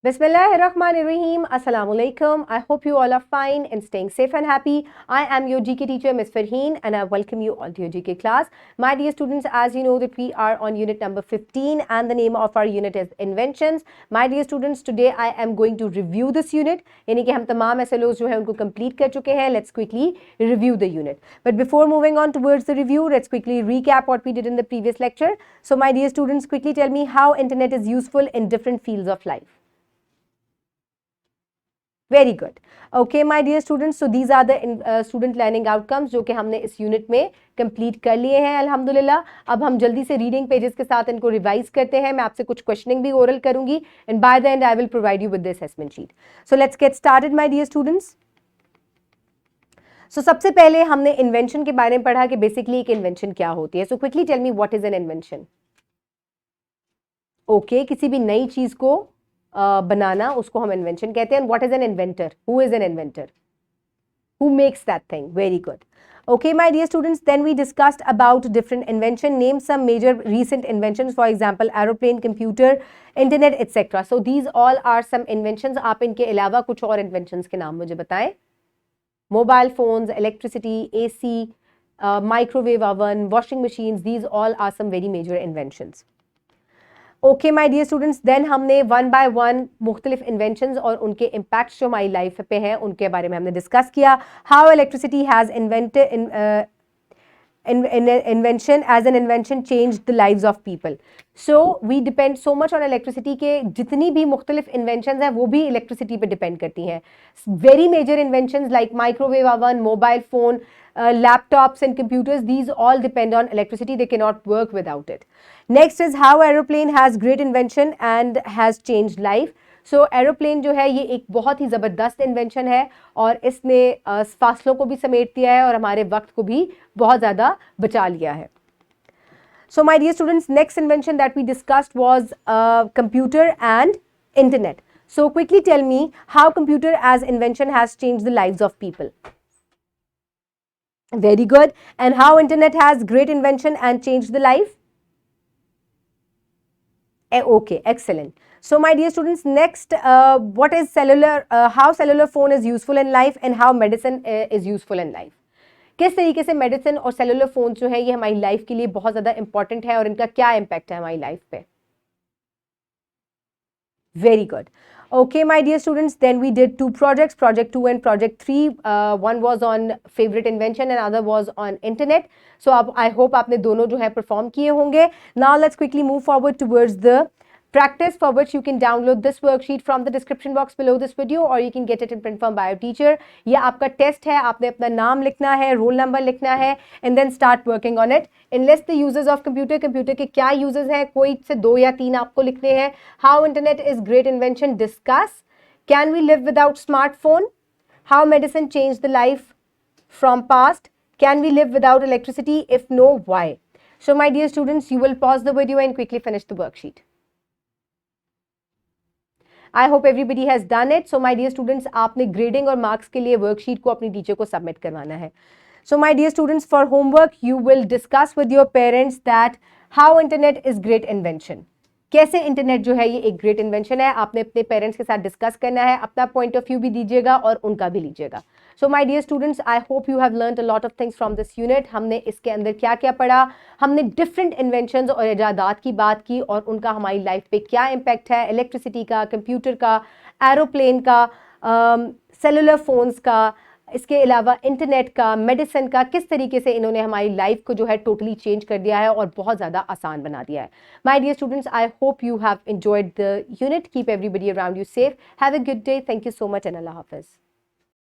Bismillahirrahmanirrahim. Assalamu alaikum. I hope you all are fine and staying safe and happy. I am your GK teacher, Ms. Farheen, and I welcome you all to your GK class. My dear students, as you know that we are on unit number 15 and the name of our unit is Inventions. My dear students, today I am going to review this unit. यानी कि हम तमाम SLOs जो है उनको complete कर चुके हैं. Let's quickly review the unit. But before moving on towards the review, let's quickly recap what we did in the previous lecture. So my dear students, quickly tell me how internet is useful in different fields of life. Very good. Okay, my dear students. So these are the student learning outcomes जो कि हमने इस unit में complete कर लिए हैं अल्हम्दुलिल्लाह. अब हम जल्दी से रीडिंग पेजेस के साथ इनको रिवाइज करते हैं. मैं आपसे कुछ क्वेश्चनिंग भी ओरल करूंगी and by the end I will provide you with the assessment sheet. So let's get started my dear students. So सबसे पहले हमने इन्वेंशन के बारे में पढ़ा कि बेसिकली एक इन्वेंशन क्या होती है. So quickly tell me what is an invention. Okay, किसी भी नई चीज को बनाना उसको हम इन्वेंशन कहते हैं. What is N inventor? Who is an inventor? Who makes that thing? Very good. Okay, my dear students, then we discussed about different invention. Name some major recent inventions, for example, aeroplane, computer, internet, etc. So these all are some inventions. आप इनके अलावा कुछ और inventions के नाम मुझे बताएं. Mobile phones, electricity, AC, microwave oven, washing machines. These all are some very major inventions. Okay my dear students, then हमने वन बाय वन मुख्तलिफ इन्वेंशंस और उनके इम्पैक्ट्स जो हमारी लाइफ पे हैं उनके बारे में हमने डिस्कस किया. How electricity has invented invention as an invention changed the lives of people. So we depend so much on electricity के जितनी भी मुख्तलिफ inventions हैं वो भी electricity पे depend करती हैं. Very major inventions like microwave oven, mobile phone, laptops and computers, these all depend on electricity. They cannot work without it. Next is how aeroplane has great invention and has changed life. So aeroplane जो है ये एक बहुत ही ज़बरदस्त invention है और इसने फासलों को भी समेट दिया है और हमारे वक्त को भी बहुत ज़्यादा बचा लिया है. So my dear students, next invention that we discussed was computer and internet. So quickly tell me how computer as invention has changed the lives of people. Very good. And how internet has great invention and changed the life. Okay, excellent. So my dear students, next what is cellular, how cellular phone is useful in life and how medicine is useful in life. किस तरीके से medicine और cellular phone जो है ये हमारी life के लिए बहुत ज़्यादा इंपॉर्टेंट है और इनका क्या इम्पैक्ट है हमारी लाइफ पे. Very good. Okay, my dear students, then we did two projects, project 2 and project 3. One was on favorite invention and other was on internet. So I hope आपने दोनों जो है perform किए होंगे. Now let's quickly move forward towards the practice, for which you can download this worksheet from the description box below this video or you can get it in print form by your teacher. ये आपका test है, आपने अपना नाम लिखना है, roll number लिखना है and then start working on it. Enlist the users of computer. Computer के क्या यूजर्स हैं, कोई से 2 या 3 आपको लिखने हैं. How internet is great invention, discuss. Can we live without smartphone? How medicine changed the life from past. Can we live without electricity? If no, why? So my dear students, you will pause the video and quickly finish the worksheet. I hope everybody has done it. So my dear students, आपने grading और marks के लिए worksheet को अपनी teacher को submit करवाना है. So my dear students, for homework you will discuss with your parents that how internet is great invention. कैसे इंटरनेट जो है ये एक ग्रेट इन्वेंशन है. आपने अपने पेरेंट्स के साथ डिस्कस करना है, अपना पॉइंट ऑफ व्यू भी दीजिएगा और उनका भी लीजिएगा. So my dear students, I hope you have learned a lot of things from this unit. हमने इसके अंदर क्या क्या पढ़ा, हमने डिफरेंट इन्वेंशंस और इजादात की बात की और उनका हमारी लाइफ पे क्या इम्पैक्ट है. इलेक्ट्रिसिटी का, कंप्यूटर का, एरोप्लेन का, सेलुलर फोन्स का, इसके अलावा इंटरनेट का, मेडिसिन का, किस तरीके से इन्होंने हमारी लाइफ को जो है टोटली चेंज कर दिया है और बहुत ज़्यादा आसान बना दिया है. My dear students, I hope you have enjoyed the unit. Keep everybody around you safe. Have a good day. Thank you so much and अल्लाह हाफिज़.